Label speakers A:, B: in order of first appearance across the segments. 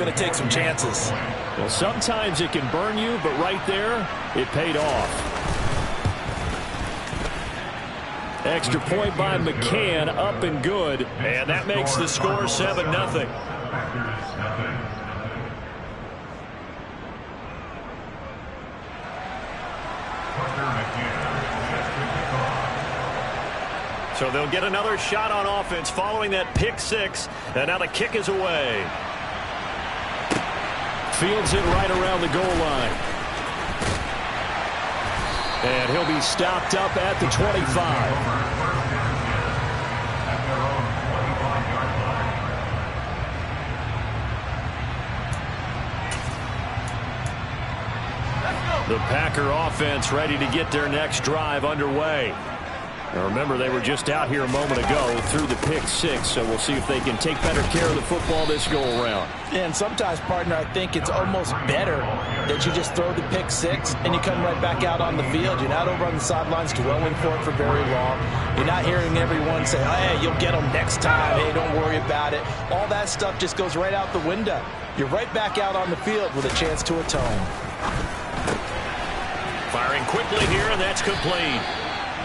A: Going to take some chances.
B: Well, sometimes it can burn you, but right there, it paid off. Extra point by McCann, up and good. And that makes the score 7-0. So they'll get another shot on offense following that pick six. And now the kick is away. Fields it right around the goal line. And he'll be stopped up at the 25. The Packer offense ready to get their next drive underway. Now remember, they were just out here a moment ago through the pick six, so we'll see if they can take better care of the football this go-around.
A: And sometimes, partner, I think it's almost better that you just throw the pick six and you come right back out on the field. You're not over on the sidelines dwelling for it for very long. You're not hearing everyone say, hey, you'll get them next time. Hey, don't worry about it. All that stuff just goes right out the window. You're right back out on the field with a chance to atone.
B: Firing quickly here, and that's complete.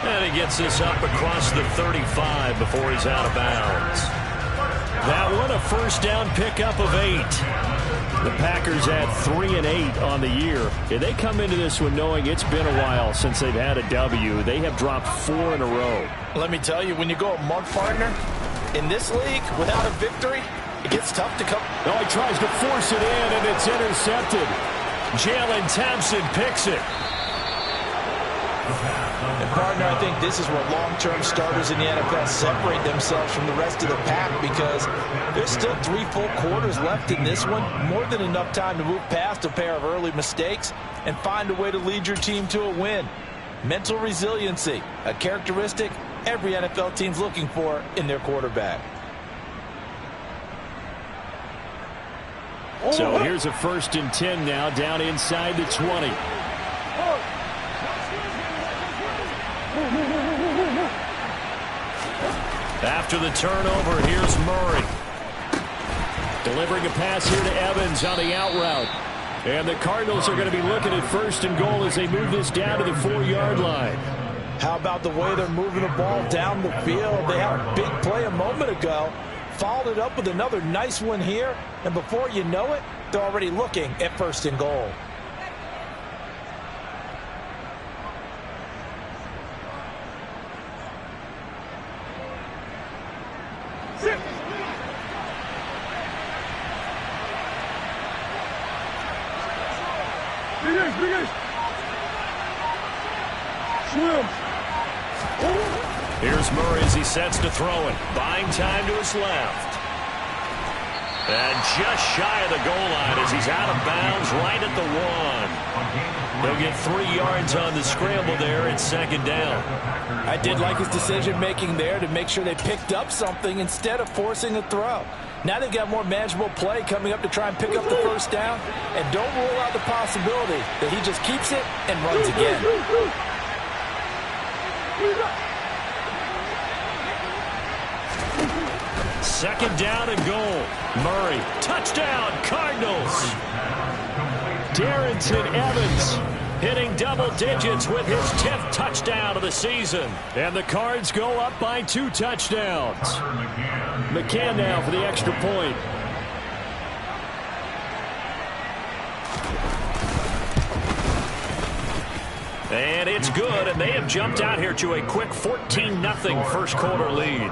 B: And he gets this up across the 35 before he's out of bounds. That one, a first down pickup of 8. The Packers at 3-8 on the year. And they come into this one knowing it's been a while since they've had a W. They have dropped 4 in a row.
A: Let me tell you, when you go a month, partner, in this league, without a victory, it gets tough to come.
B: Oh, he tries to force it in, and it's intercepted. Jalen Thompson picks it.
A: And partner, I think this is where long-term starters in the NFL separate themselves from the rest of the pack, because there's still 3 full quarters left in this one. More than enough time to move past a pair of early mistakes and find a way to lead your team to a win. Mental resiliency, a characteristic every NFL team's looking for in their quarterback.
B: So here's a 1st and 10 now, down inside the 20. After the turnover, here's Murray. Delivering a pass here to Evans on the out route. And the Cardinals are going to be looking at 1st and goal as they move this down to the 4-yard line.
A: How about the way they're moving the ball down the field? They had a big play a moment ago. Followed it up with another nice one here. And before you know it, they're already looking at 1st and goal.
B: Here's Murray as he sets to throw it. Buying time to his left. And just shy of the goal line as he's out of bounds right at the 1. He'll get 3 yards on the scramble there at 2nd down.
A: I did like his decision-making there to make sure they picked up something instead of forcing a throw. Now they've got more manageable play coming up to try and pick up the 1st down. And don't rule out the possibility that he just keeps it and runs again.
B: Second down and goal. Murray, touchdown, Cardinals. Darrynton Evans hitting double digits with his 10th touchdown of the season. And the Cards go up by 2 touchdowns. McCann now for the extra point. And it's good, and they have jumped out here to a quick 14-0 first quarter lead.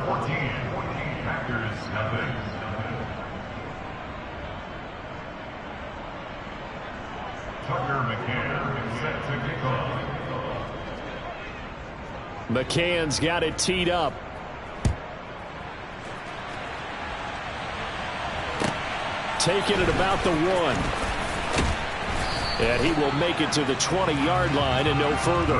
B: McCann's got it teed up. Taking it about the 1. And he will make it to the 20-yard line and no further.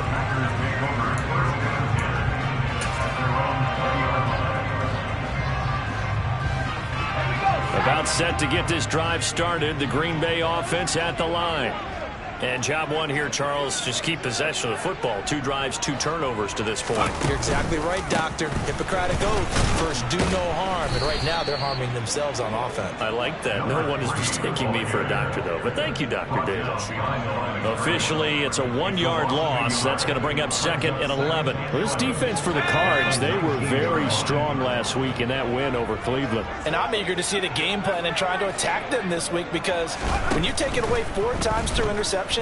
B: About set to get this drive started. The Green Bay offense at the line. And job one here, Charles, just keep possession of the football. 2 drives, 2 turnovers to this point.
A: You're exactly right, Doctor. Hippocratic oath. First, do no harm. And right now, they're harming themselves on offense.
B: I like that. No one is mistaking me for a doctor, though. But thank you, Dr. Davis. Officially, it's a 1-yard loss. That's going to bring up 2nd and 11.
C: Well, this defense for the Cards, they were very strong last week in that win over Cleveland.
A: And I'm eager to see the game plan and trying to attack them this week, because when you take it away 4 times through interceptions,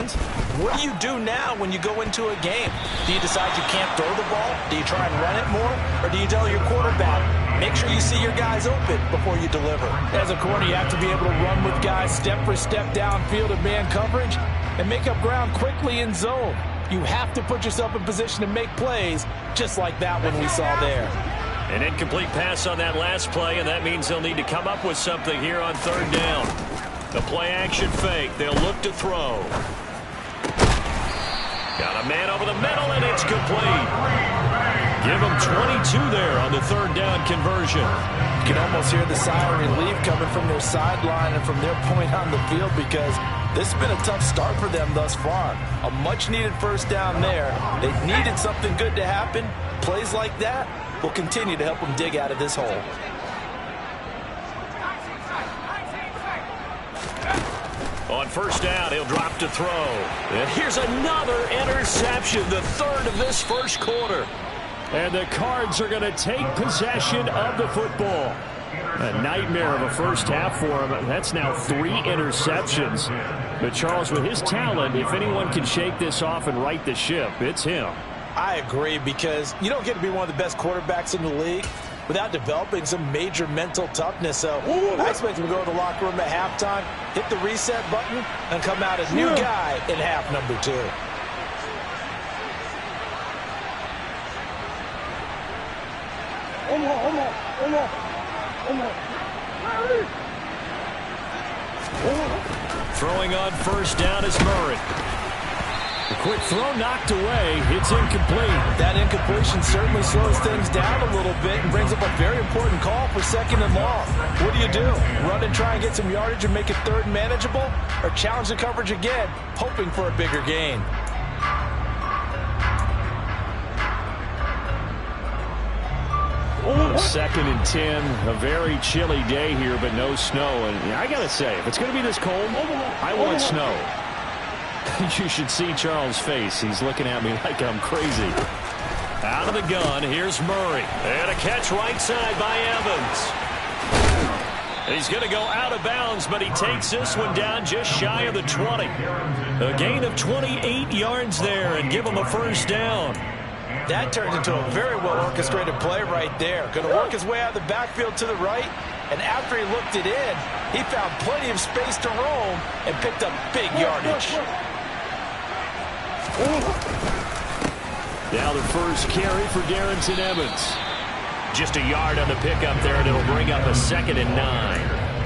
A: what do you do now when you go into a game? Do you decide you can't throw the ball? Do you try and run it more? Or do you tell your quarterback, make sure you see your guys open before you deliver? As a corner, you have to be able to run with guys step for step downfield in man coverage and make up ground quickly in zone. You have to put yourself in position to make plays just like that one we saw there.
B: An incomplete pass on that last play, and that means they'll need to come up with something here on 3rd down. The play-action fake. They'll look to throw. Got a man over the middle, and it's complete. Give them 22 there on the 3rd down conversion.
A: You can almost hear the sigh of relief coming from their sideline and from their point on the field, because this has been a tough start for them thus far. A much-needed 1st down there. They needed something good to happen. Plays like that will continue to help them dig out of this hole.
B: On 1st down, he'll drop to throw. And here's another interception, the 3rd of this 1st quarter.
C: And the Cards are going to take possession of the football. A nightmare of a first half for him. That's now 3 interceptions. But Charles, with his talent, if anyone can shake this off and right the ship, it's him.
A: I agree, because you don't get to be one of the best quarterbacks in the league without developing some major mental toughness. So I expect him to go to the locker room at halftime, hit the reset button, and come out a new guy in half number 2.
B: Throwing on 1st down is Murray.
C: A quick throw knocked away. It's incomplete.
A: That incompletion certainly slows things down a little bit and brings up a very important call for 2nd and long. What do? Run and try and get some yardage and make it 3rd manageable? Or challenge the coverage again, hoping for a bigger gain?
C: 2nd and 10. A very chilly day here, but no snow. And I got to say, if it's going to be this cold, I want snow. You should see Charles' face. He's looking at me like I'm crazy.
B: Out of the gun, here's Murray. And a catch right side by Evans. He's going to go out of bounds, but he takes this one down just shy of the 20. A gain of 28 yards there, and give him a 1st down.
A: That turned into a very well-orchestrated play right there. Going to work his way out of the backfield to the right, and after he looked it in, he found plenty of space to roam and picked up big yardage.
C: Now the first carry for Darrynton Evans.
B: Just a yard on the pickup there, and it'll bring up a 2nd and 9.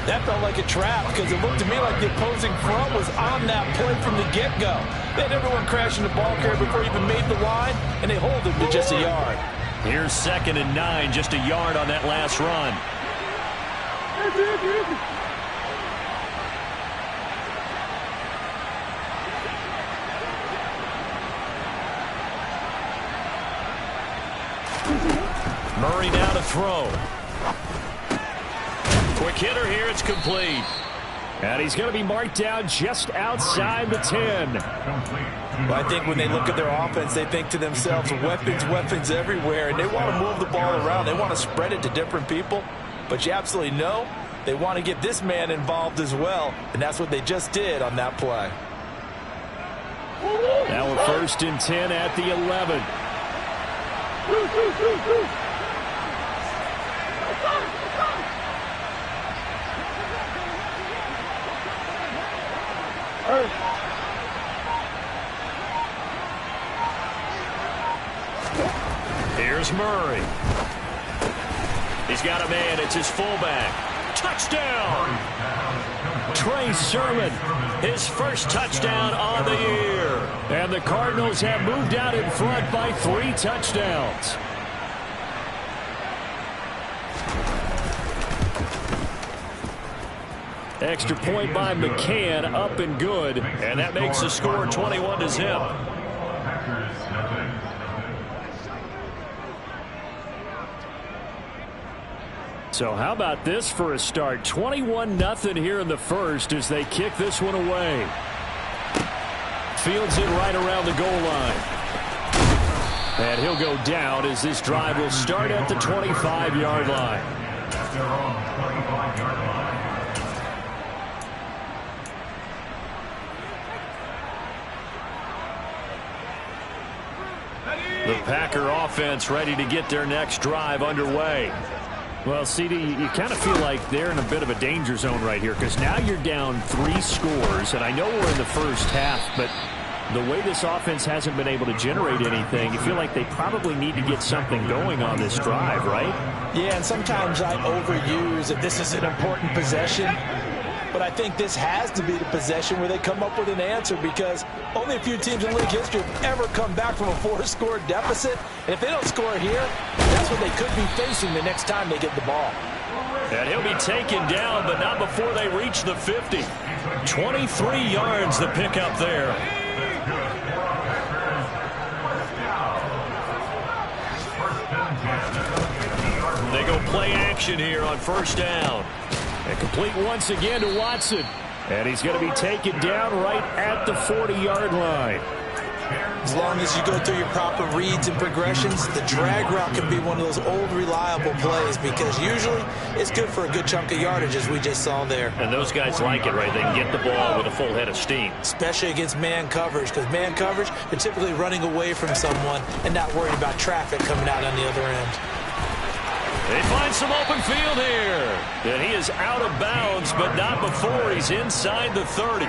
A: That felt like a trap, because it looked to me like the opposing front was on that play from the get-go. They had everyone crashing the ball carrier before he even made the line, and they hold him to just a yard.
B: Here's 2nd and 9, just a yard on that last run. Murray now to throw. Quick hitter here, it's complete.
C: And he's going to be marked down just outside the 10.
A: Well, I think when they look at their offense, they think to themselves, weapons, weapons everywhere, and they want to move the ball around. They want to spread it to different people, but you absolutely know they want to get this man involved as well, and that's what they just did on that play.
C: Now a 1st and 10 at the 11.
B: Here's Murray. He's got a man. It's his fullback. Touchdown!
C: Trey Sermon.
B: His first touchdown on the year.
C: And the Cardinals have moved out in front by 3 touchdowns. Extra point by McCann, up and good.
B: And that makes the score 21-0.
C: So how about this for a start? 21-0 here in the first as they kick this one away. Fields it right around the goal line. And he'll go down as this drive will start at the 25-yard line.
B: The Packer offense ready to get their next drive underway.
C: Well, CD, you kind of feel like they're in a bit of a danger zone right here because now you're down 3 scores, and I know we're in the first half, but the way this offense hasn't been able to generate anything, you feel like they probably need to get something going on this drive, right?
A: Yeah, and sometimes I overuse that this is an important possession, but I think this has to be the possession where they come up with an answer because only a few teams in league history have ever come back from a 4-score deficit. And if they don't score here, that's what they could be facing the next time they get the ball.
B: And he'll be taken down, but not before they reach the 50. 23 yards the pickup there. They go play action here on first down.
C: And complete once again to Watson. And he's going to be taken down right at the 40-yard line.
A: As long as you go through your proper reads and progressions, the drag route can be one of those old reliable plays because usually it's good for a good chunk of yardage as we just saw there.
B: And those guys like it, right? They can get the ball with a full head of steam.
A: Especially against man coverage because man coverage, they're typically running away from someone and not worried about traffic coming out on the other end.
B: They find some open field here. And he is out of bounds, but not before he's inside the 30.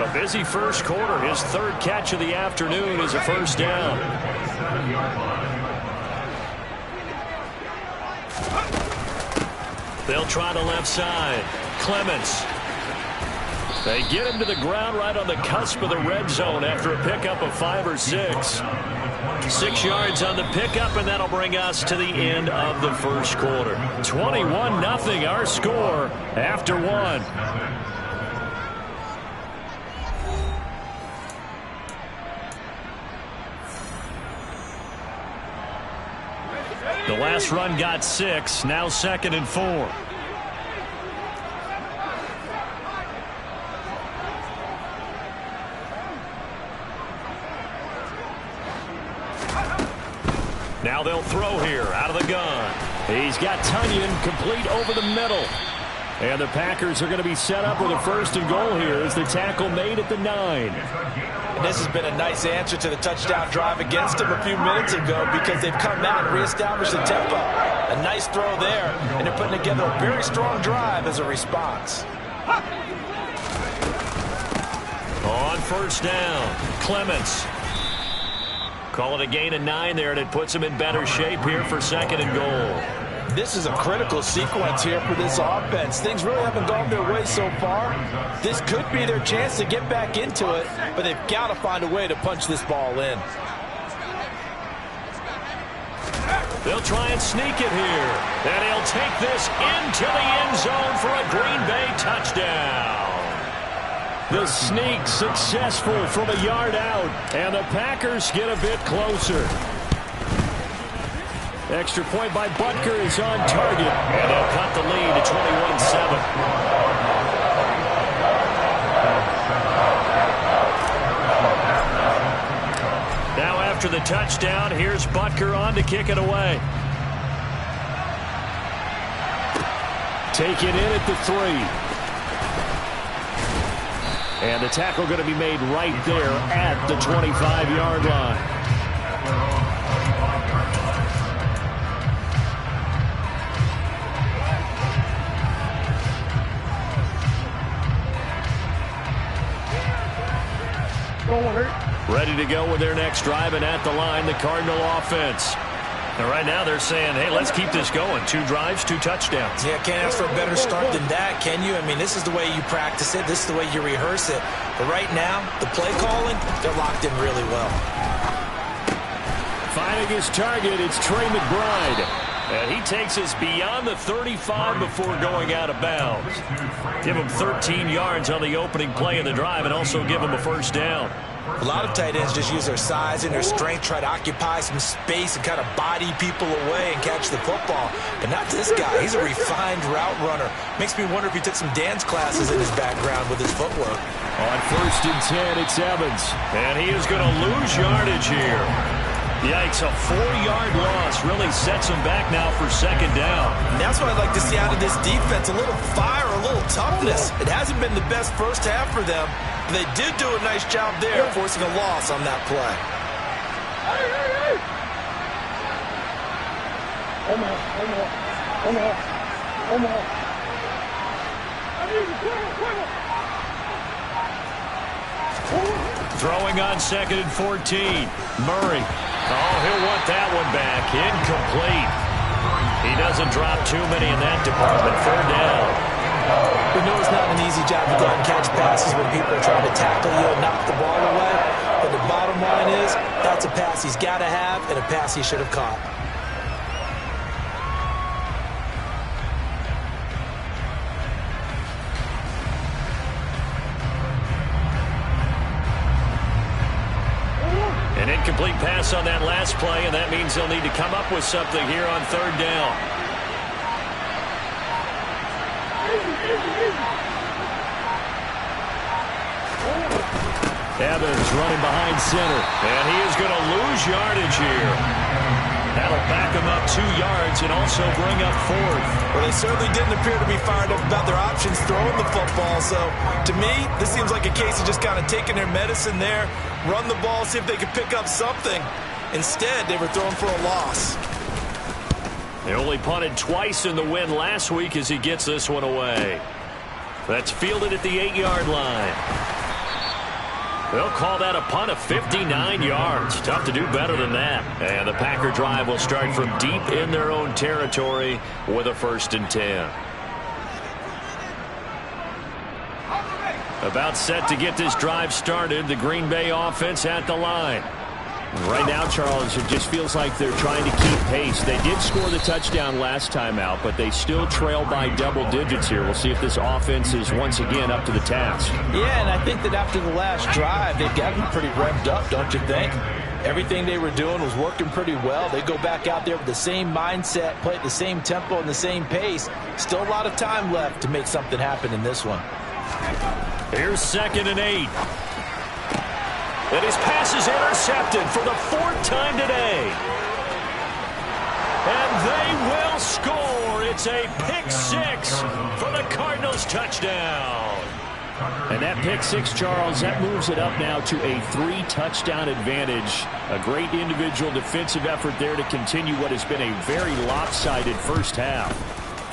B: A busy first quarter. His third catch of the afternoon is a first down. They'll try the left side. Clements. They get him to the ground right on the cusp of the red zone after a pickup of 5 or 6. 6 yards on the pickup, and that'll bring us to the end of the first quarter.
C: 21-0 our score after 1.
B: The last run got 6, now 2nd and 4. Now they'll throw here out of the gun.
C: He's got Tunyon complete over the middle. And the Packers are going to be set up with a 1st and goal here as the tackle made at the 9.
A: And this has been a nice answer to the touchdown drive against them a few minutes ago because they've come out and reestablished the tempo. A nice throw there, and they're putting together a very strong drive as a response.
B: On first down, Clements. Call it a gain of 9 there, and it puts them in better shape here for 2nd and goal.
A: This is a critical sequence here for this offense. Things really haven't gone their way so far. This could be their chance to get back into it, but they've got to find a way to punch this ball in.
B: They'll try and sneak it here. And he'll take this into the end zone for a Green Bay touchdown.
C: The sneak successful from a yard out, and the Packers get a bit closer. Extra point by Butker is on target.
B: And they'll cut the lead to 21-7. Now after the touchdown, here's Butker on to kick it away.
C: Take it in at the 3. And the tackle going to be made right there at the 25-yard line. Ready to go with their next drive, and at the line, the Cardinal offense.
B: And right now they're saying, hey, let's keep this going. 2 drives, 2 touchdowns.
A: Yeah, can't ask for a better start than that, can you? I mean, this is the way you practice it. This is the way you rehearse it. But right now, the play calling, they're locked in really well.
C: Finding his target, it's Trey McBride.
B: And he takes us beyond the 35 before going out of bounds. Give him 13 yards on the opening play of the drive and also give him a first down.
A: A lot of tight ends just use their size and their strength, try to occupy some space and kind of body people away and catch the football. But not this guy. He's a refined route runner. Makes me wonder if he took some dance classes in his background with his footwork.
C: On 1st and 10, it's Evans.
B: And he is going to lose yardage here. Yikes, a 4-yard loss really sets him back now for 2nd down.
A: And that's what I'd like to see out of this defense, a little fire, a little toughness. It hasn't been the best first half for them, but they did do a nice job there, forcing a loss on that play.
B: Throwing on 2nd and 14. Murray. Oh, he'll want that one back. Incomplete. He doesn't drop too many in that department. 3rd down.
A: We know it's not an easy job to go out and catch passes when people are trying to tackle you and knock the ball away. But the bottom line is, that's a pass he's got to have and a pass he should have caught.
B: An incomplete pass on that last play, and that means they'll need to come up with something here on 3rd down.
C: Evans running behind center.
B: And he is going to lose yardage here. That'll back him up 2 yards and also bring up 4th.
A: Well, they certainly didn't appear to be fired up about their options throwing the football. So, to me, this seems like a case of just kind of taking their medicine there, run the ball, see if they could pick up something. Instead, they were throwing for a loss.
B: They only punted twice in the win last week as he gets this one away. That's fielded at the 8-yard line. They'll call that a punt of 59 yards. Tough to do better than that. And the Packer drive will start from deep in their own territory with a 1st and 10. About set to get this drive started. The Green Bay offense at the line.
C: Right now, Charles, it just feels like they're trying to keep pace. They did score the touchdown last time out, but they still trail by double digits here. We'll see if this offense is once again up to the task.
A: Yeah, and I think that after the last drive, they've gotten pretty revved up, don't you think? Everything they were doing was working pretty well. They go back out there with the same mindset, play at the same tempo and the same pace. Still a lot of time left to make something happen in this one.
B: Here's 2nd and 8. And his pass is intercepted for the 4th time today. And they will score. It's a pick-6 for the Cardinals touchdown.
C: And that pick-6, Charles, that moves it up now to a 3-touchdown advantage. A great individual defensive effort there to continue what has been a very lopsided first half.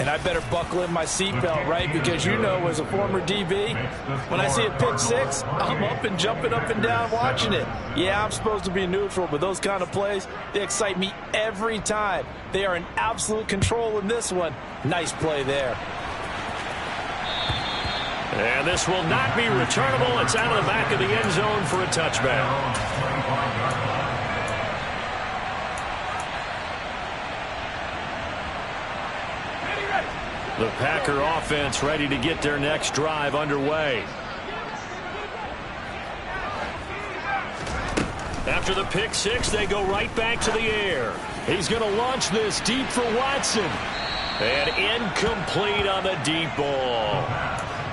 A: And I better buckle in my seatbelt, right? Because you know, as a former DB, when I see a pick-6, I'm up and jumping up and down watching it. Yeah, I'm supposed to be neutral, but those kind of plays, they excite me every time. They are in absolute control in this one. Nice play there.
B: And this will not be returnable. It's out of the back of the end zone for a touchback. The Packer offense ready to get their next drive underway. After the pick-6, they go right back to the air.
C: He's going to launch this deep for Watson.
B: And incomplete on the deep ball.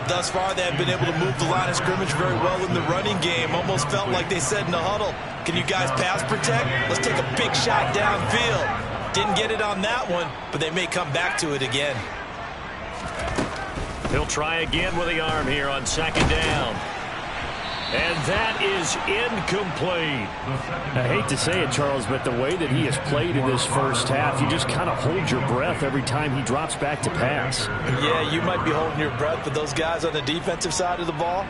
A: Thus far, they have been able to move the line of scrimmage very well in the running game. Almost felt like they said in the huddle, can you guys pass protect? Let's take a big shot downfield. Didn't get it on that one, but they may come back to it again.
B: He'll try again with the arm here on 2nd down. And that is incomplete.
C: I hate to say it, Charles, but the way that he has played in this first half, you just kind of hold your breath every time he drops back to pass.
A: Yeah, you might be holding your breath, but those guys on the defensive side of the ball,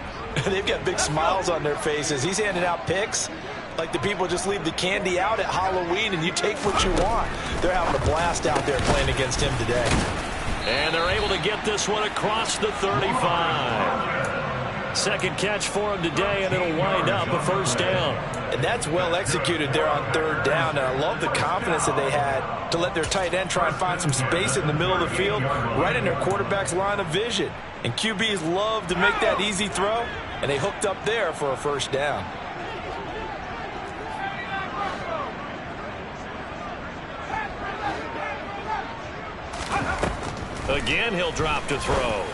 A: they've got big smiles on their faces. He's handing out picks like the people just leave the candy out at Halloween and you take what you want. They're having a blast out there playing against him today.
B: And they're able to get this one across the 35. Second catch for him today, and it'll wind up a first down.
A: And that's well executed there on third down. And I love the confidence that they had to let their tight end try and find some space in the middle of the field, right in their quarterback's line of vision. And QBs love to make that easy throw, and they hooked up there for a first down.
B: Again, he'll drop to throw.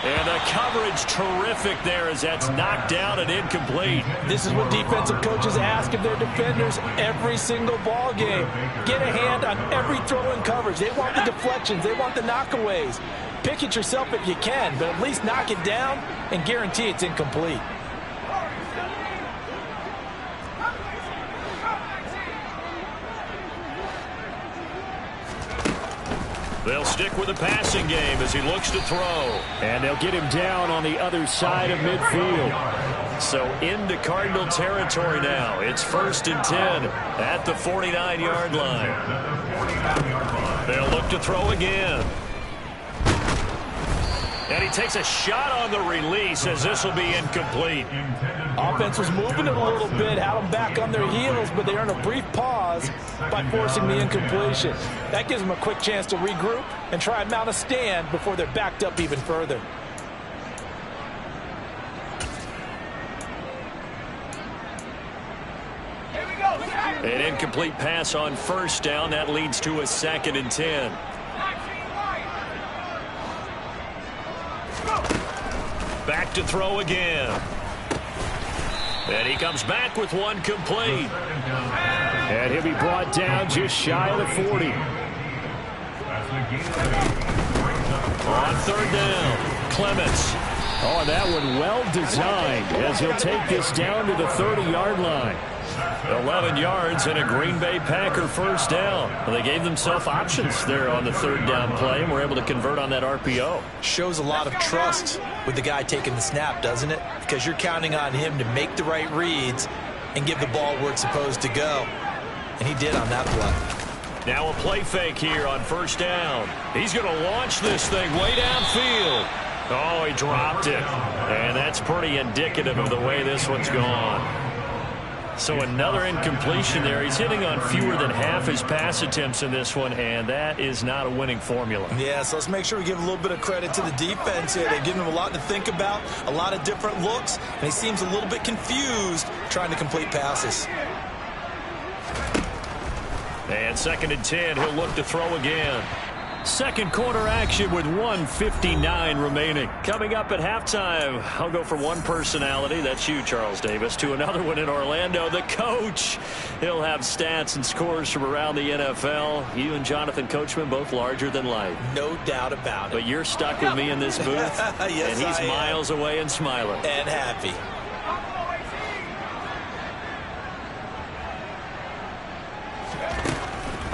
B: And the coverage terrific there as that's knocked down and incomplete.
A: This is what defensive coaches ask of their defenders every single ball game. Get a hand on every throw in coverage. They want the deflections. They want the knockaways. Pick it yourself if you can, but at least knock it down and guarantee it's incomplete.
B: They'll stick with the passing game as he looks to throw.
C: And they'll get him down on the other side of midfield.
B: So into Cardinal territory now. It's 1st and 10 at the 49-yard line. They'll look to throw again. And he takes a shot on the release as this will be incomplete.
A: Offense was moving it a little bit, had them back on their heels, but they earned a brief pause by forcing the incompletion. That gives them a quick chance to regroup and try and mount a stand before they're backed up even further.
B: An incomplete pass on first down. That leads to a 2nd and 10. Back to throw again. And he comes back with one complete.
C: And he'll be brought down just shy of the 40.
B: On 3rd down, Clements.
C: Oh, and that one well designed as he'll take this down to the 30-yard line.
B: 11 yards and a Green Bay Packer first down. Well, they gave themselves options there on the 3rd down play and were able to convert on that RPO.
A: Shows a lot of trust with the guy taking the snap, doesn't it? Because you're counting on him to make the right reads and give the ball where it's supposed to go. And he did on that play.
B: Now a play fake here on 1st down. He's going to launch this thing way downfield. Oh, he dropped it. And that's pretty indicative of the way this one's gone. So another incompletion there. He's hitting on fewer than half his pass attempts in this one, and that is not a winning formula.
A: Yeah, so let's make sure we give a little bit of credit to the defense here. They've given him a lot to think about, a lot of different looks, and he seems a little bit confused trying to complete passes.
B: And 2nd and 10, he'll look to throw again.
C: Second quarter action with 1:59 remaining.
B: Coming up at halftime, I'll go from one personality, that's you, Charles Davis, to another one in Orlando, the coach. He'll have stats and scores from around the NFL. You and Jonathan Coachman both larger than life.
A: No doubt about it.
B: But you're stuck with me in this booth,
A: yes,
B: and he's miles away and smiling.
A: And happy.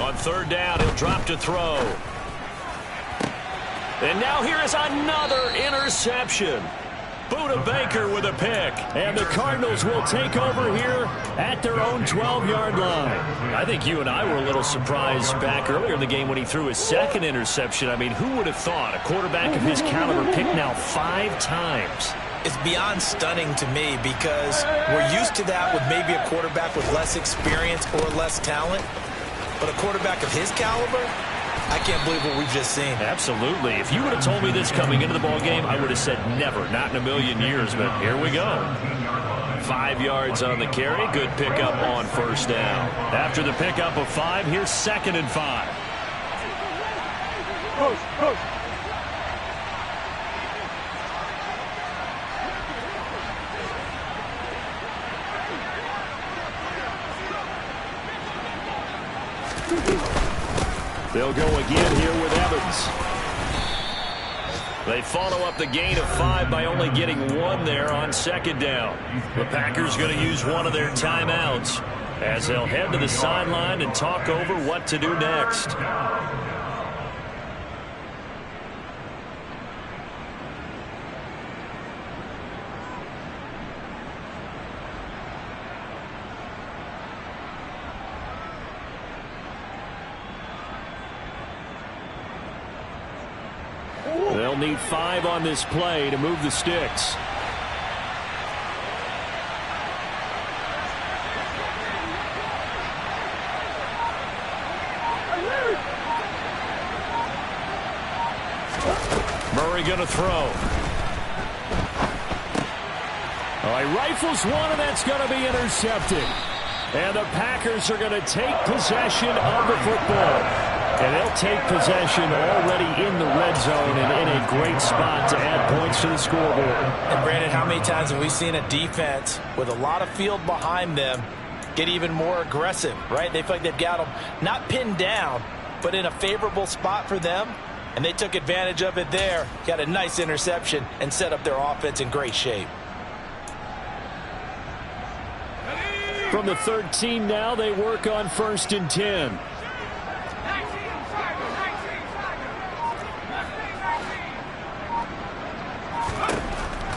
B: On 3rd down, he'll drop to throw. And now here is another interception. Budda Baker with a pick.
C: And the Cardinals will take over here at their own 12-yard line.
B: I think you and I were a little surprised back earlier in the game when he threw his 2nd interception. I mean, who would have thought a quarterback of his caliber picked now 5 times?
A: It's beyond stunning to me because we're used to that with maybe a quarterback with less experience or less talent. But a quarterback of his caliber, I can't believe what we've just seen.
B: Absolutely. If you would have told me this coming into the ball game, I would have said never, not in a million years, but here we go. 5 yards on the carry. Good pickup on 1st down. After the pickup of 5, here's 2nd and 5.
D: Coach.
C: They'll go again here with Evans.
B: They follow up the gain of 5 by only getting 1 there on 2nd down. The Packers going to use one of their timeouts as they'll head to the sideline and talk over what to do next.
C: They'll need 5 on this play to move the sticks.
B: Murray going to throw.
C: All right, rifles one, and that's going to be intercepted. And the Packers are going to take possession of the football. And they'll take possession already in the red zone and in a great spot to add points to the scoreboard.
A: And Brandon, how many times have we seen a defense with a lot of field behind them get even more aggressive, right? They feel like they've got them not pinned down, but in a favorable spot for them. And they took advantage of it there, got a nice interception, and set up their offense in great shape.
C: From the 13 now, they work on 1st and 10.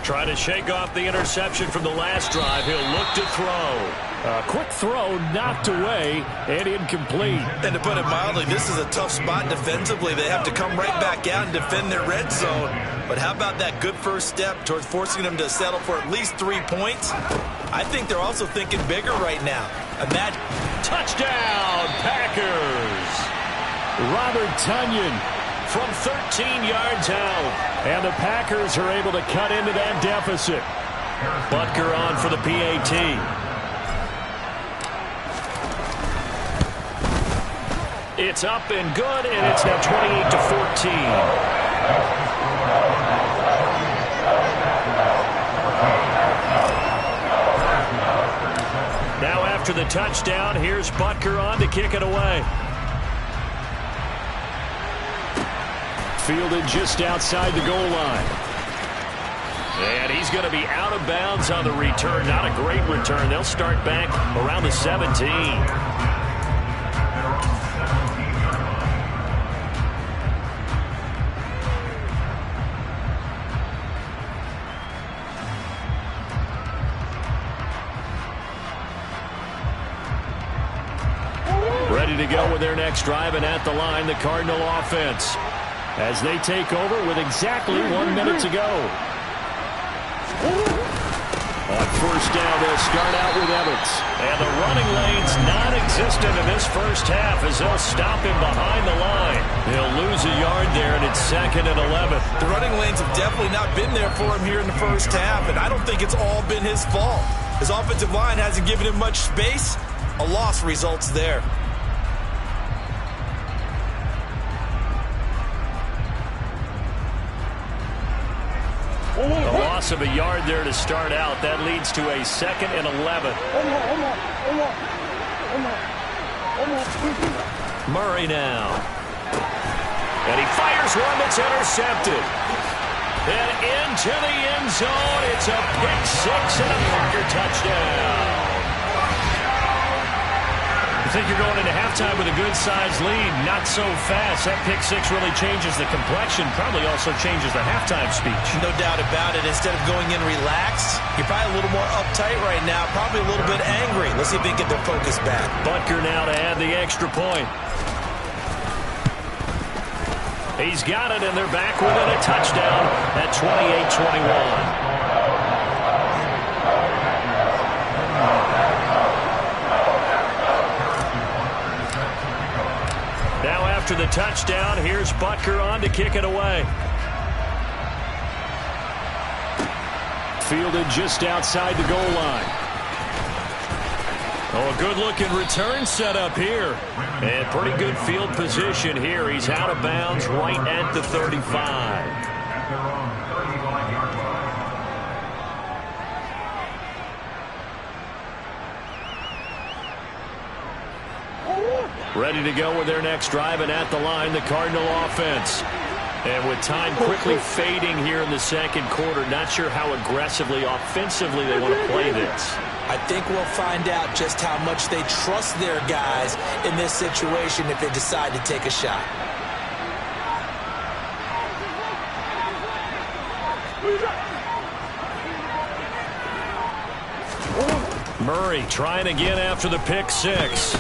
B: Try to shake off the interception from the last drive. He'll look to throw.
C: A quick throw knocked away and incomplete.
A: And to put it mildly, this is a tough spot defensively. They have to come right back out and defend their red zone. But how about that good first step towards forcing them to settle for at least 3 points? I think they're also thinking bigger right now. Imagine.
B: Touchdown, Packers.
C: Robert Tonyan
B: from 13 yards out.
C: And the Packers are able to cut into that deficit.
B: Butker on for the PAT. It's up and good, and it's now 28-14. Now after the touchdown, here's Butker on to kick it away.
C: Fielded just outside the goal line.
B: And he's going to be out of bounds on the return. Not a great return. They'll start back around the 17. Ready to go with their next drive, and at the line, the Cardinal offense, as they take over with exactly 1 minute to go. On 1st down, they'll start out with Evans. And the running lane's non-existent in this first half as they'll stop him behind the line. He'll lose a yard there, and it's 2nd and 11.
A: The running lanes have definitely not been there for him here in the first half, and I don't think it's all been his fault. His offensive line hasn't given him much space. A loss results there.
B: A loss of a yard there to start out. That leads to a 2nd and 11. Murray now. And he fires one that's intercepted. And into the end zone. It's a pick six and a Parker touchdown. I think you're going into halftime with a good-sized lead. Not so fast. That pick six really changes the complexion. Probably also changes the halftime speech.
A: No doubt about it. Instead of going in relaxed, you're probably a little more uptight right now. Probably a little bit angry. Let's see if they can get their focus back.
B: Butker now to add the extra point. He's got it, and they're back within a touchdown at 28-21. After the touchdown, here's Butker on to kick it away.
C: Fielded just outside the goal line.
B: Oh, a good-looking return set up here. And pretty good field position here. He's out of bounds right at the 35. Ready to go with their next drive, and at the line, the Cardinal offense. And with time quickly fading here in the second quarter, not sure how aggressively, offensively they want to play this.
A: I think we'll find out just how much they trust their guys in this situation if they decide to take a shot.
B: Murray trying again after the pick six.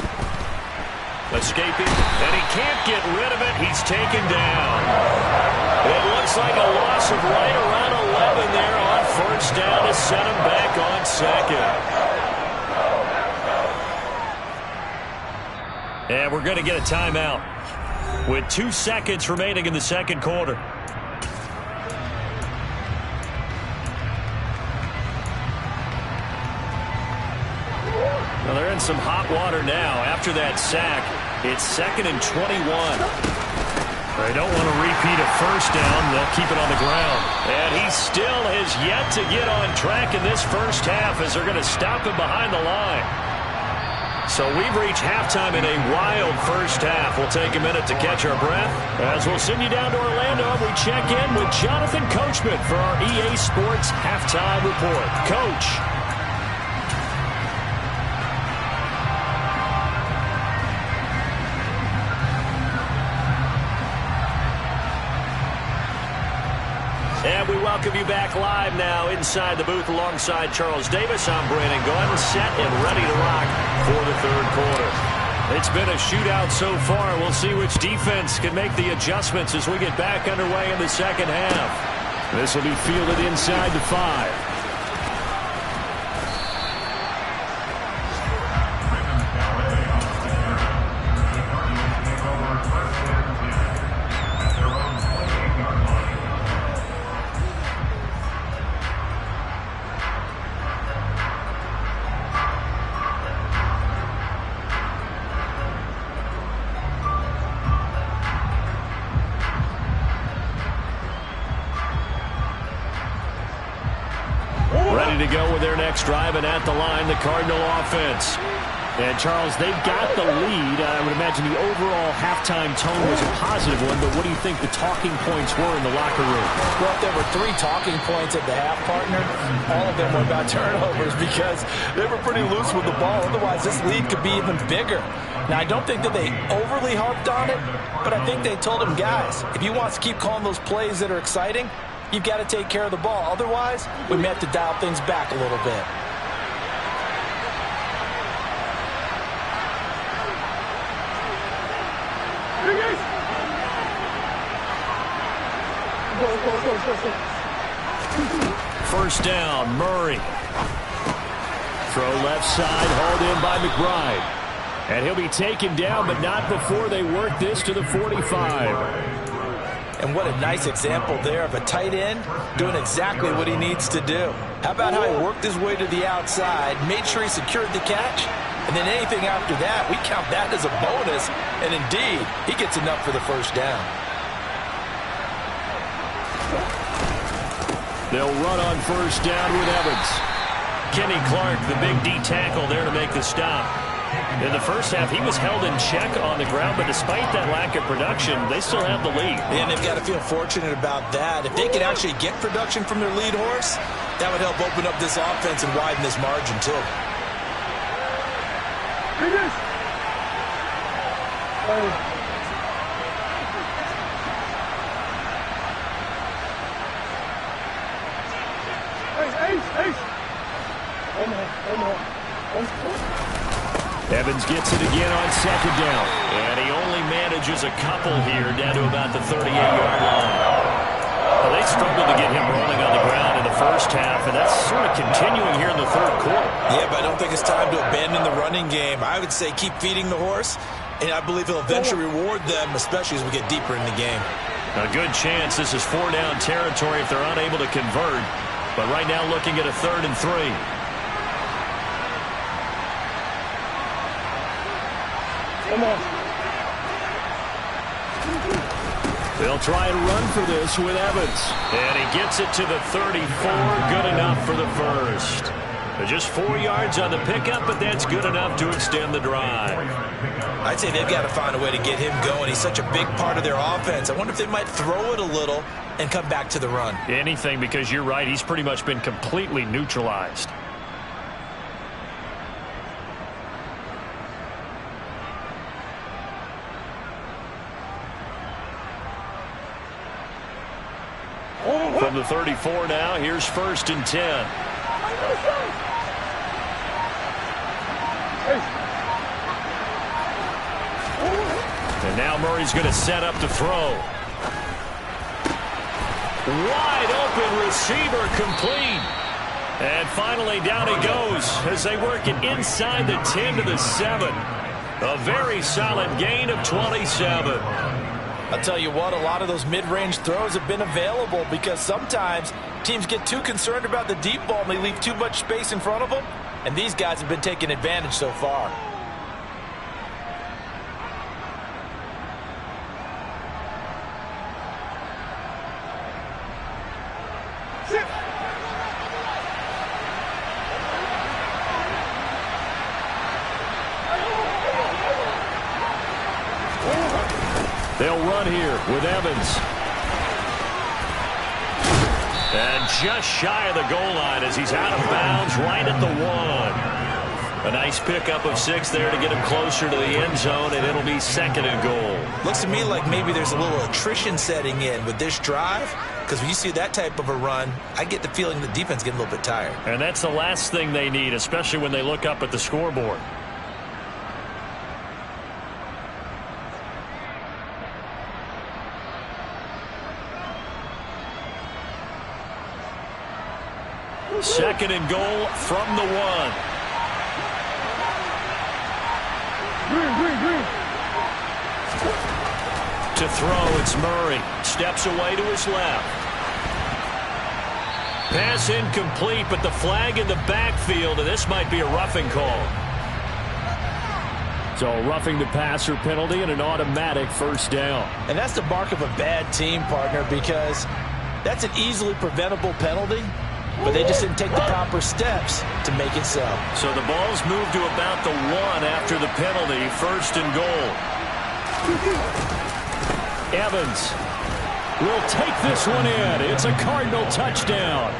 B: Escaping, and he can't get rid of it. He's taken down. It looks like a loss of right around 11 there on 1st down to set him back on 2nd. And we're going to get a timeout with 2 seconds remaining in the second quarter.
C: in some hot water now. After that sack, it's 2nd and 21. They don't want to repeat a first down. They'll keep it on the ground. And he still has yet to get on track in this first half as they're going to stop him behind the line. So we've reached halftime in a wild first half. We'll take a minute to catch our breath as we'll send you down to Orlando and we check in with Jonathan Coachman for our EA Sports Halftime Report. Coach. And we welcome you back live now inside the booth alongside Charles Davis. I'm Brandon Gaudin, set and ready to rock for the third quarter. It's been a shootout so far. We'll see which defense can make the adjustments as we get back underway in the second half. This will be fielded inside the 5. To go with their next drive, and at the line, the Cardinal offense. And, Charles, they've got the lead. I would imagine the overall halftime tone was a positive one, but what do you think the talking points were in the locker room?
A: Well, if there were 3 talking points at the half, partner, all of them were about turnovers because they were pretty loose with the ball. Otherwise, this lead could be even bigger. Now, I don't think that they overly harped on it, but I think they told them, guys, if you want to keep calling those plays that are exciting, you've got to take care of the ball. Otherwise, we may have to dial things back a little bit.
C: First down, Murray. Throw left side, hauled in by McBride. And he'll be taken down, but not before they work this to the 45.
A: And what a nice example there of a tight end doing exactly what he needs to do. How about how he worked his way to the outside, made sure he secured the catch, and then anything after that, we count that as a bonus. And indeed, he gets enough for the first down.
C: They'll run on first down with Evans. Kenny Clark, the big D tackle there to make the stop. In the first half, he was held in check on the ground, but despite that lack of production, they still have the lead.
A: And they've got to feel fortunate about that. If they can actually get production from their lead horse, that would help open up this offense and widen this margin, too.
C: Evans gets it again on second down. And he only manages a couple here down to about the 38-yard line. Well, they struggled to get him rolling on the ground in the first half, and that's sort of continuing here in the third quarter.
A: Yeah, but I don't think it's time to abandon the running game. I would say keep feeding the horse, and I believe he'll eventually reward them, especially as we get deeper in the game.
C: A good chance this is 4-down territory if they're unable to convert. But right now looking at a 3rd and 3.
D: Come on.
C: They'll try and run for this with Evans. And he gets it to the 34. Good enough for the first. Just 4 yards on the pickup, but that's good enough to extend the drive.
A: I'd say they've got to find a way to get him going. He's such a big part of their offense. I wonder if they might throw it a little and come back to the run.
C: Anything, because you're right. He's pretty much been completely neutralized. From the 34 now, here's 1st and 10. And now Murray's going to set up to throw. Wide open receiver complete. And finally down he goes as they work it inside the 10 to the 7. A very solid gain of 27.
A: I'll tell you what, a lot of those mid-range throws have been available because sometimes teams get too concerned about the deep ball and they leave too much space in front of them. And these guys have been taking advantage so far.
C: They'll run here with Evans. And just shy of the goal line as he's out of bounds right at the 1. A nice pickup of 6 there to get him closer to the end zone, and it'll be 2nd and goal.
A: Looks to me like maybe there's a little attrition setting in with this drive, because when you see that type of a run, I get the feeling the defense getting a little bit tired.
C: And that's the last thing they need, especially when they look up at the scoreboard. Second and goal from the 1. To throw, it's Murray. Steps away to his left. Pass incomplete, but the flag in the backfield, and this might be a roughing call. So a roughing the passer penalty and an automatic first down.
A: And that's the mark of a bad team, partner, because that's an easily preventable penalty. But they just didn't take the proper steps to make it so.
C: So the ball's moved to about the 1 after the penalty. 1st and goal. Evans will take this one in. It's a Cardinal touchdown.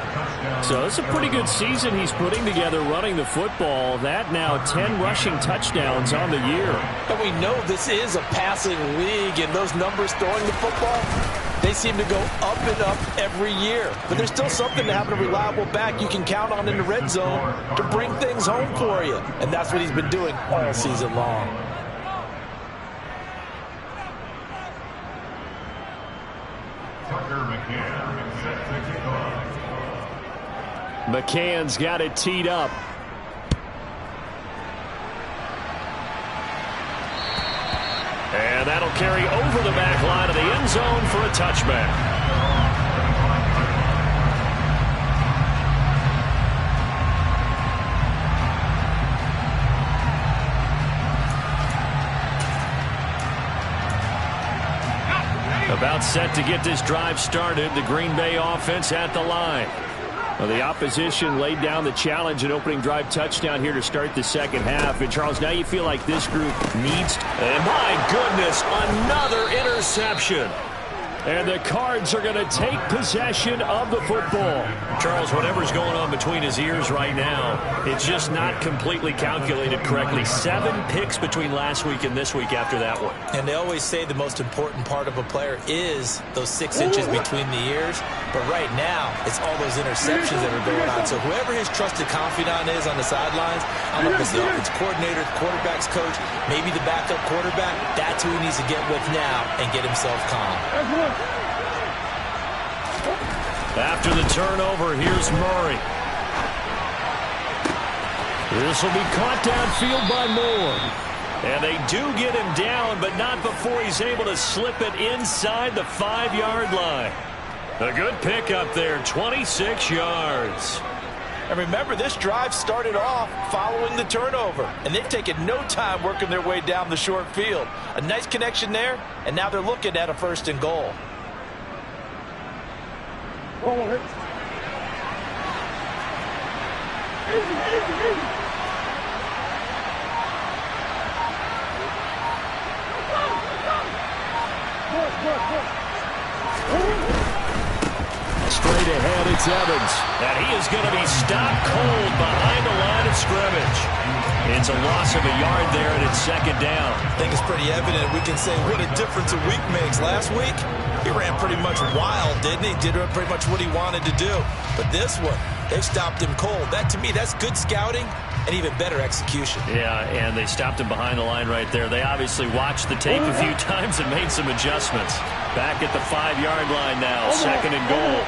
C: So it's a pretty good season he's putting together running the football. That now 10 rushing touchdowns on the year.
A: And we know this is a passing league, and those numbers throwing the football, they seem to go up and up every year. But there's still something to having a reliable back you can count on in the red zone to bring things home for you. And that's what he's been doing all season long.
C: McCann's got it teed up. And that'll carry over the back line of the end zone for a touchback. About set to get this drive started. The Green Bay offense at the line. Well, the opposition laid down the challenge, an opening drive touchdown here to start the second half. And, Charles, now you feel like this group needs to... And, my goodness, another interception. And the Cards are going to take possession of the football. Charles, whatever's going on between his ears right now, it's just not completely calculated correctly. 7 picks between last week and this week after that one.
A: And they always say the most important part of a player is those 6 inches between the ears. But right now, it's all those interceptions that are going on. So whoever his trusted confidant is on the sidelines, I don't know if it's the offensive coordinator, the quarterback's coach, maybe the backup quarterback, that's who he needs to get with now and get himself calm.
C: After the turnover, here's Murray. This will be caught downfield by Moore. And they do get him down, but not before he's able to slip it inside the 5-yard line. A good pickup there, 26 yards.
A: And remember, this drive started off following the turnover, and they've taken no time working their way down the short field. A nice connection there, and now they're looking at a 1st and goal.
C: Straight ahead, it's Evans. And he is going to be stopped cold behind the line of scrimmage. It's a loss of a yard there, and it's 2nd down.
A: I think it's pretty evident. We can say what a difference a week makes. Last week, he ran pretty much wild, didn't he? Did pretty much what he wanted to do. But this one, they stopped him cold. That, to me, that's good scouting and even better execution.
C: Yeah, and they stopped him behind the line right there. They obviously watched the tape a few times and made some adjustments. Back at the 5-yard line now, 2nd and goal.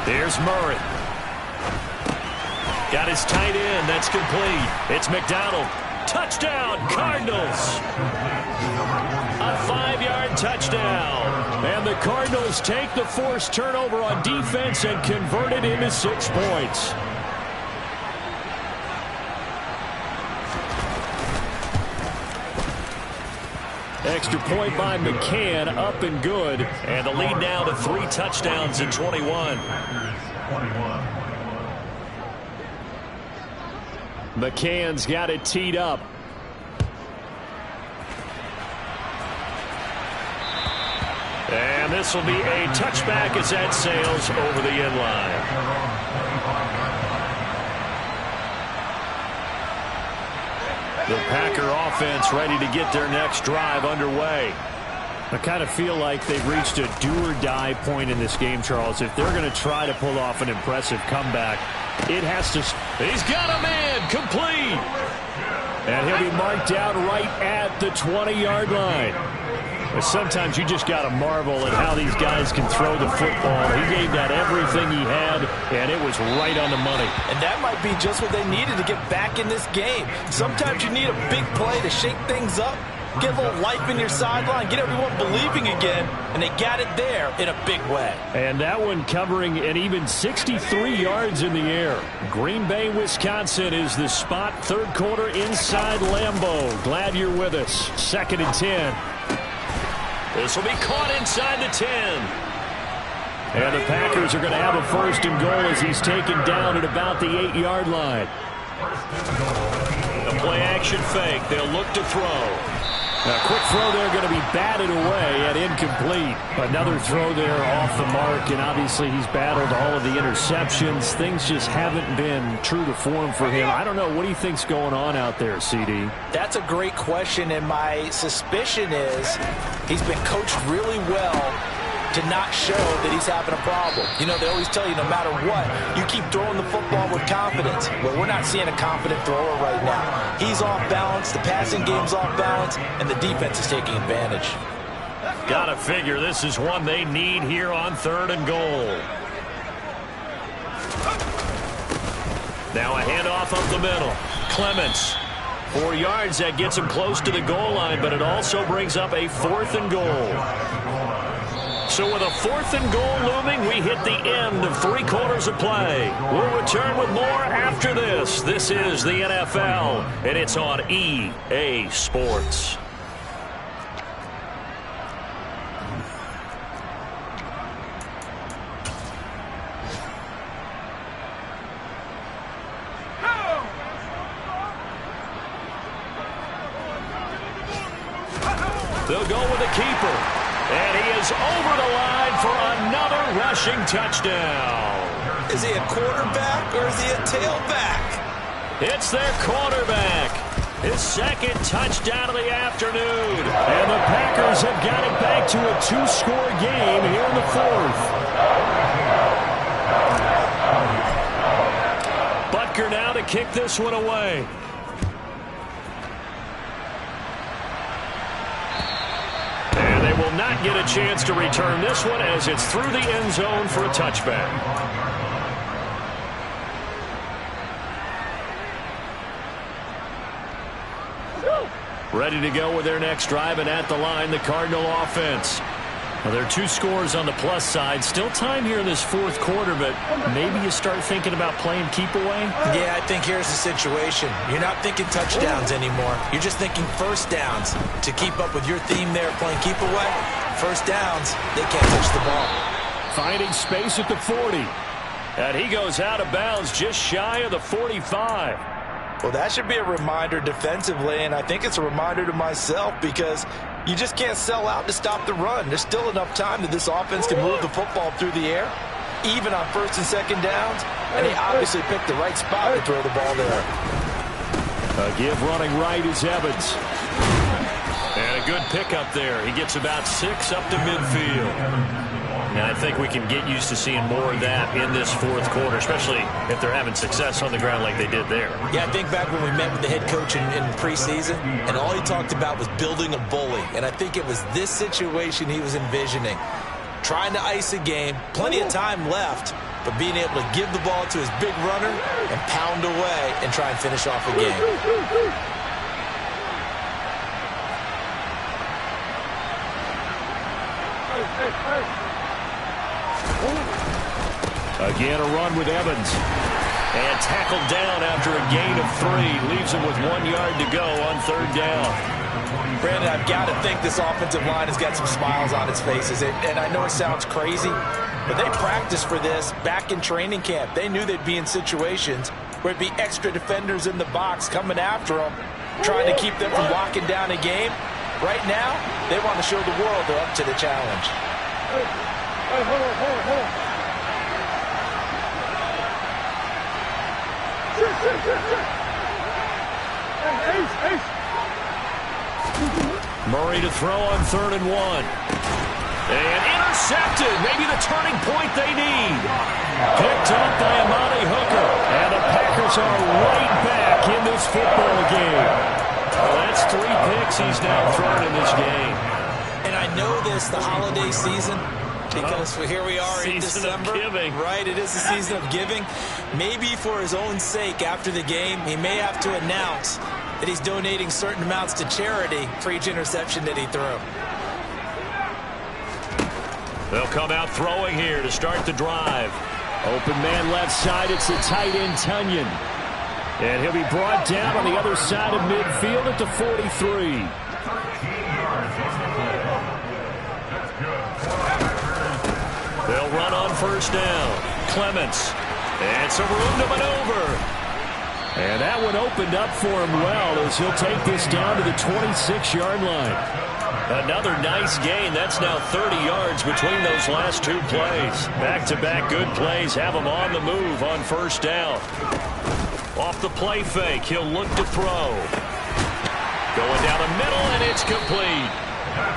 C: Here's Murray. Got his tight end. That's complete. It's McDonald. Touchdown, Cardinals. A 5-yard
B: touchdown.
C: And the Cardinals take the forced turnover on defense and convert it into 6 points. Extra point by McCann, up and good.
B: And the lead now to 3 touchdowns and 21.
C: McCann's got it teed up.
B: And this will be a touchback as that sails over the end line. The Packer offense ready to get their next drive underway.
C: I kind of feel like they've reached a do-or-die point in this game, Charles. If they're going to try to pull off an impressive comeback, it has to...
B: He's got a man, complete.
C: And he'll be marked out right at the 20-yard line. But sometimes you just got to marvel at how these guys can throw the football. He gave that everything he had, and it was right on the money.
A: And that might be just what they needed to get back in this game. Sometimes you need a big play to shake things up, get a little life in your sideline, get everyone believing again, and they got it there in a big way.
C: And that one covering an even 63 yards in the air. Green Bay, Wisconsin is the spot. Third quarter inside Lambeau. Glad you're with us. 2nd and 10.
B: This will be caught inside the 10.
C: And the Packers are going to have a 1st and goal as he's taken down at about the 8-yard line.
B: The play action fake. They'll look to throw.
C: A quick throw there going to be batted away and incomplete. Another throw there off the mark, and obviously he's battled all of the interceptions. Things just haven't been true to form for him. I don't know. What do you think's going on out there, CD?
A: That's a great question, and my suspicion is he's been coached really well to not show that he's having a problem. You know, they always tell you no matter what, you keep throwing the football with confidence. Well, we're not seeing a confident thrower right now. He's off balance, the passing game's off balance, and the defense is taking advantage.
B: Gotta figure this is one they need here on 3rd and goal. Now a handoff up the middle. Clements. 4 yards, that gets him close to the goal line, but it also brings up a 4th and goal. So with a 4th and goal looming, we hit the end of 3 quarters of play. We'll return with more after this. This is the NFL, and it's on EA Sports. They'll go with the keeper. And he is over the line for another rushing touchdown.
A: Is he a quarterback or is he a tailback?
B: It's their quarterback. His 2nd touchdown of the afternoon.
C: And the Packers have got it back to a 2-score game here in the 4th.
B: Butker now to kick this one away. Will not get a chance to return this one as it's through the end zone for a touchback. Ready to go with their next drive, and at the line, the Cardinal offense. Well, there are 2 scores on the plus side. Still time here in this 4th quarter, but maybe you start thinking about playing keep away?
A: Yeah, I think here's the situation. You're not thinking touchdowns anymore. You're just thinking 1st downs. To keep up with your theme there, playing keep away, 1st downs, they can't touch the ball.
C: Finding space at the 40.
B: And he goes out of bounds just shy of the 45.
A: Well, that should be a reminder defensively, and I think it's a reminder to myself because you just can't sell out to stop the run. There's still enough time that this offense can move the football through the air, even on 1st and 2nd downs, and he obviously picked the right spot to throw the ball there.
C: A give running right is Evans.
B: And a good pickup there. He gets about 6 up to midfield. And I think we can get used to seeing more of that in this 4th quarter, especially if they're having success on the ground like they did there.
A: Yeah, I think back when we met with the head coach in preseason, and all he talked about was building a bully. And I think it was this situation he was envisioning. Trying to ice a game, plenty of time left, but being able to give the ball to his big runner and pound away and try and finish off a game.
C: Again, a run with Evans.
B: And tackled down after a gain of 3. Leaves him with 1 yard to go on 3rd down.
A: Brandon, I've got to think this offensive line has got some smiles on its faces. And I know it sounds crazy, but they practiced for this back in training camp. They knew they'd be in situations where it'd be extra defenders in the box coming after them, trying to keep them from locking down a game. Right now, they want to show the world they're up to the challenge.
D: Hey, hold on. Ace.
B: Murray to throw on 3rd and 1. And intercepted. Maybe the turning point they need. Picked up by Amani Hooker. And the Packers are right back in this football game. Well, that's 3 picks he's now thrown in this game.
A: And I know this, the holiday season, because here we are in December. Right, it is the season of giving. Maybe for his own sake after the game, he may have to announce that he's donating certain amounts to charity for each interception that he threw.
B: They'll come out throwing here to start the drive.
C: Open man left side. It's the tight end, Tunyon. And he'll be brought down on the other side of midfield at the 43.
B: They'll run on 1st down. Clements. And some room to maneuver.
C: And that one opened up for him well as he'll take this down to the 26-yard line.
B: Another nice gain. That's now 30 yards between those last 2 plays. Back-to-back good plays have him on the move on 1st down. Off the play fake, he'll look to throw. Going down the middle, and it's complete.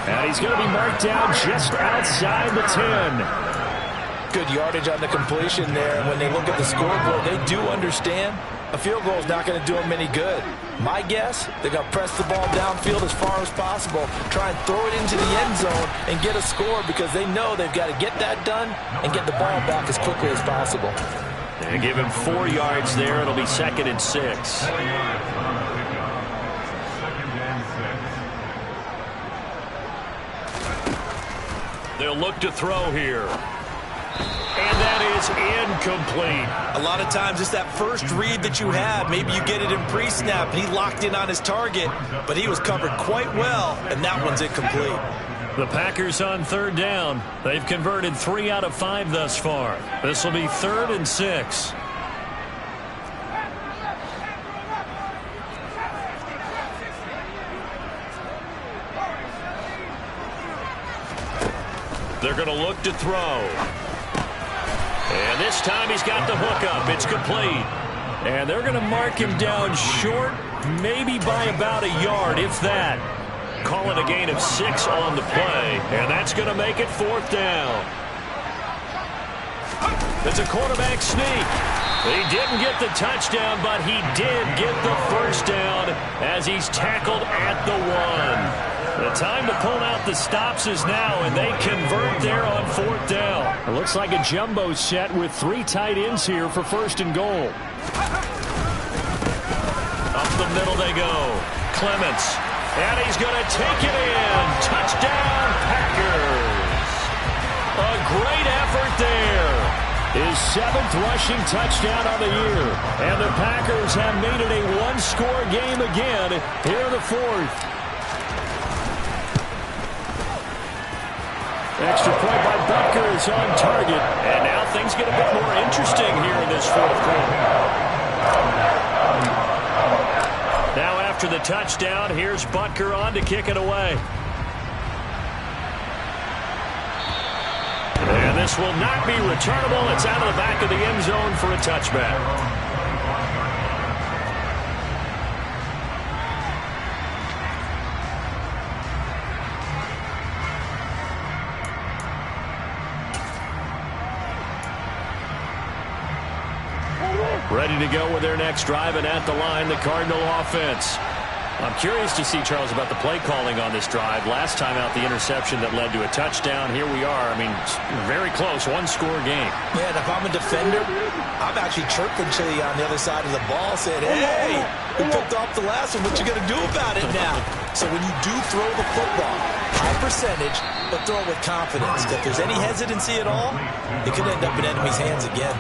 C: And he's going to be marked down just outside the 10.
A: Good yardage on the completion there. When they look at the scoreboard, they do understand a field goal is not going to do them any good. My guess, they're going to press the ball downfield as far as possible, try and throw it into the end zone and get a score because they know they've got to get that done and get the ball back as quickly as possible.
B: And give him 4 yards there. It'll be 2nd and 6. They'll look to throw here. And that is incomplete.
A: A lot of times it's that first read that you have. Maybe you get it in pre-snap, and he locked in on his target, but he was covered quite well, and that one's incomplete.
B: The Packers on 3rd down. They've converted 3 out of 5 thus far. This will be 3rd and 6. They're going to look to throw. And this time he's got the hook up. It's complete.
C: And they're going to mark him down short, maybe by about a yard, if that.
B: Call it a gain of 6 on the play. And that's going to make it 4th down. It's a quarterback sneak. He didn't get the touchdown, but he did get the 1st down as he's tackled at the 1. The time to pull out the stops is now, and they convert there on 4th down.
C: It looks like a jumbo set with 3 tight ends here for 1st and goal.
B: Up the middle they go. Clements. And he's going to take it in. Touchdown, Packers. A great effort there.
C: His 7th rushing touchdown of the year. And the Packers have made it a 1-score game again here in the 4th. Extra point by Butker is on target.
B: And now things get a bit more interesting here in this 4th quarter. Now after the touchdown, here's Butker on to kick it away. And this will not be returnable. It's out of the back of the end zone for a touchback. Ready to go with their next drive, and at the line, the Cardinal offense. I'm curious to see, Charles, about the play calling on this drive. Last time out, the interception that led to a touchdown. Here we are. I mean, very close, 1-score game.
A: Yeah, and if I'm a defender, I'm actually chirping to you on the other side of the ball, saying, hey, we picked off the last one. What you going to do about it now? So when you do throw the football, high percentage, but throw it with confidence. If there's any hesitancy at all, it could end up in enemy's hands again.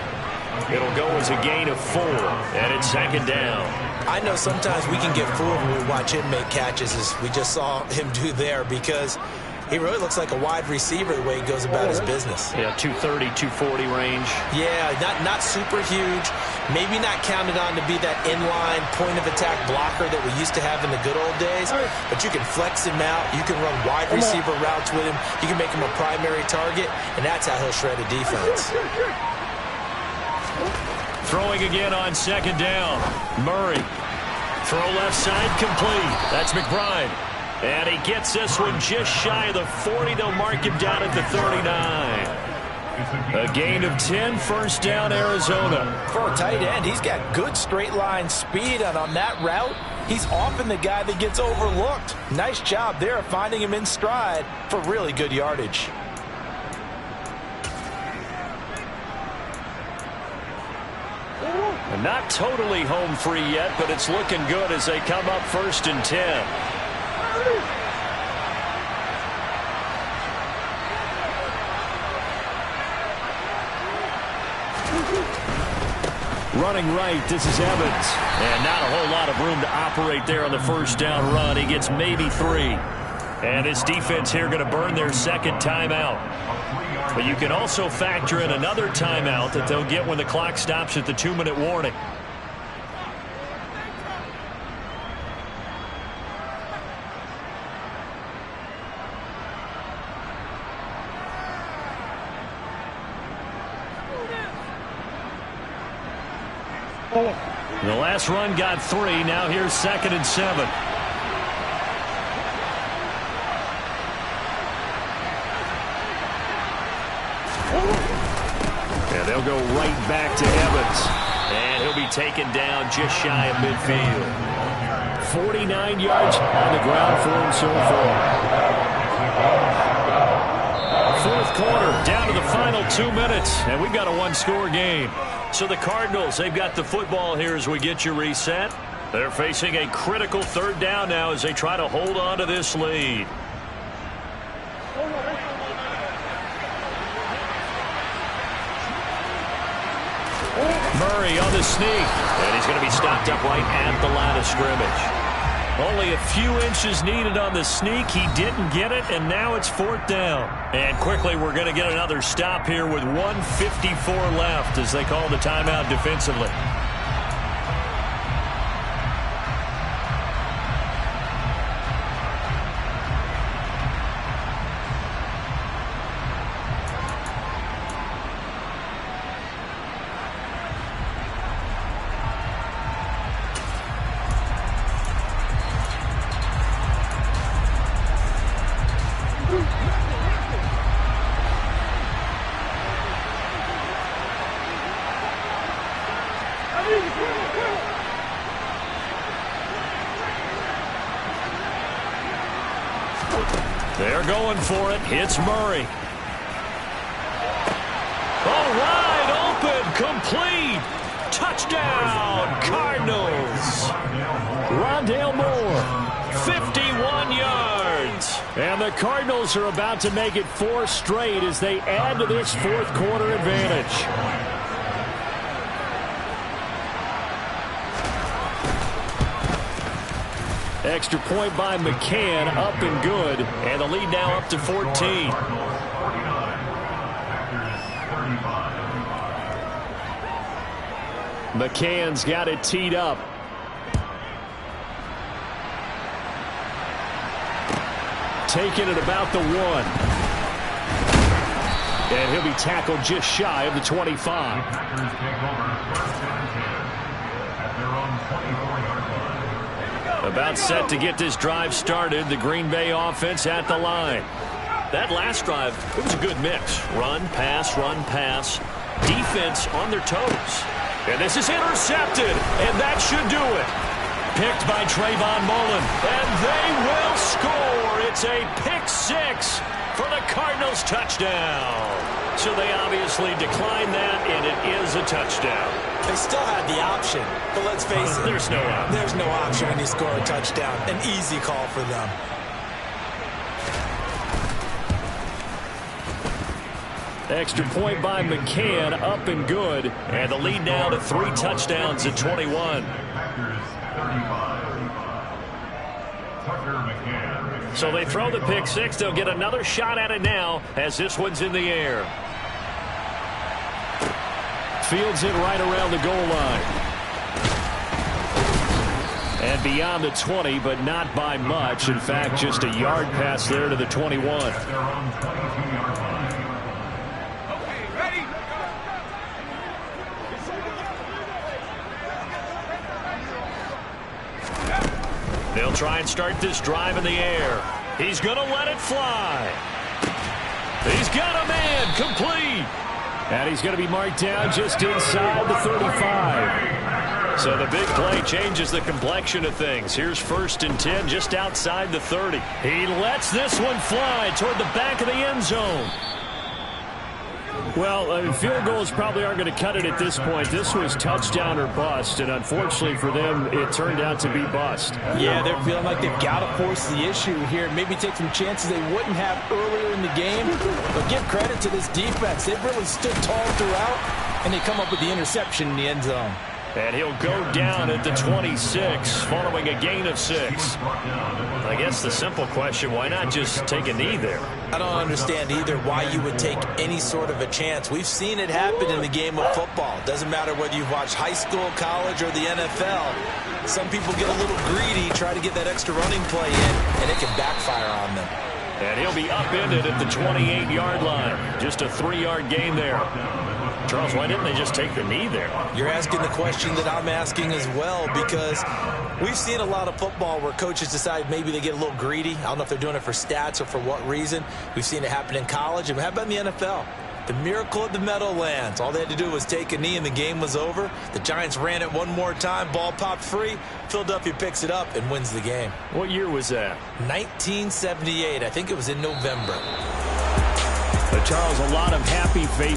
B: It'll go as a gain of 4, and it's second down.
A: I know sometimes we can get fooled when we watch him make catches, as we just saw him do there, because he really looks like a wide receiver the way he goes about his business.
B: Yeah, 230, 240 range.
A: Yeah, not super huge. Maybe not counted on to be that inline point-of-attack blocker that we used to have in the good old days, but you can flex him out. You can run wide receiver routes with him. You can make him a primary target, and that's how he'll shred a defense.
B: Throwing again on second down. Murray. Throw left side complete. That's McBride. And he gets this one just shy of the 40. They'll mark him down at the 39. A gain of 10, first down, Arizona.
A: For a tight end, he's got good straight line speed, and on that route, he's often the guy that gets overlooked. Nice job there of finding him in stride for really good yardage.
B: Not totally home free yet, but it's looking good as they come up first and 10. Running right, this is Evans. And not a whole lot of room to operate there on the first down run. He gets maybe 3. And this defense here going to burn their second timeout. But you can also factor in another timeout that they'll get when the clock stops at the 2-minute warning. The last run got 3. Now here's 2nd and 7. And they'll go right back to Evans. And he'll be taken down just shy of midfield. 49 yards on the ground for him so far. Fourth quarter, down to the final 2 minutes. And we've got a one-score game. So the Cardinals, they've got the football here as we get you reset. They're facing a critical third down now as they try to hold on to this lead. Murray on the sneak. And he's going to be stopped up right at the line of scrimmage. Only a few inches needed on the sneak. He didn't get it, and now it's 4th down. And quickly, we're going to get another stop here with 1:54 left as they call the timeout defensively. They're going for it. It's Murray. Oh, wide open, complete. Touchdown, Cardinals. Rondale Moore, 51 yards. And the Cardinals are about to make it 4 straight as they add to this fourth quarter advantage. Extra point by McCann, up and good. And the lead now up to 14. McCann's got it teed up. Taking it about the 1. And he'll be tackled just shy of the 25. About set to get this drive started. The Green Bay offense at the line. That last drive, it was a good mix. Run, pass, defense on their toes. And this is intercepted, and that should do it. Picked by Trayvon Mullen, and they will score. It's a pick 6 for the Cardinals touchdown. So they obviously declined that, and it is a touchdown.
A: They still had the option, but let's face it.
B: There's no option.
A: There's no option when you score a touchdown. An easy call for them.
C: Extra point by McCann, up and good.
B: And the lead now to 3 touchdowns at 21. So they throw the pick six. They'll get another shot at it now as this one's in the air.
C: Fields it right around the goal line. And beyond the 20, but not by much. In fact, just a yard pass there to the 21.
B: They'll try and start this drive in the air. He's going to let it fly. He's got a man, complete.
C: And he's going to be marked down just inside the 35.
B: So the big play changes the complexion of things. Here's 1st and 10 just outside the 30. He lets this one fly toward the back of the end zone.
C: Well, field goals probably aren't going to cut it at this point. This was touchdown or bust, and unfortunately for them, it turned out to be bust.
A: Yeah, they're feeling like they've got to force the issue here. Maybe take some chances they wouldn't have earlier in the game. But give credit to this defense. They've really stood tall throughout, and they come up with the interception in the end zone.
B: And he'll go down at the 26 following a gain of 6. I guess the simple question, why not just take a knee there?
A: I don't understand either why you would take any sort of a chance. We've seen it happen in the game of football. It doesn't matter whether you've watched high school, college, or the NFL. Some people get a little greedy, try to get that extra running play in, and it can backfire on them.
B: And he'll be upended at the 28-yard line. Just a 3-yard gain there. Charles, why didn't they just take the knee there?
A: You're asking the question that I'm asking as well, because we've seen a lot of football where coaches decide maybe they get a little greedy. I don't know if they're doing it for stats or for what reason. We've seen it happen in college, and how about in the NFL? The miracle of the Meadowlands. All they had to do was take a knee and the game was over. The Giants ran it one more time. Ball popped free. Philadelphia picks it up and wins the game.
B: What year was that?
A: 1978. I think it was in November.
C: But Charles, a lot of happy faces.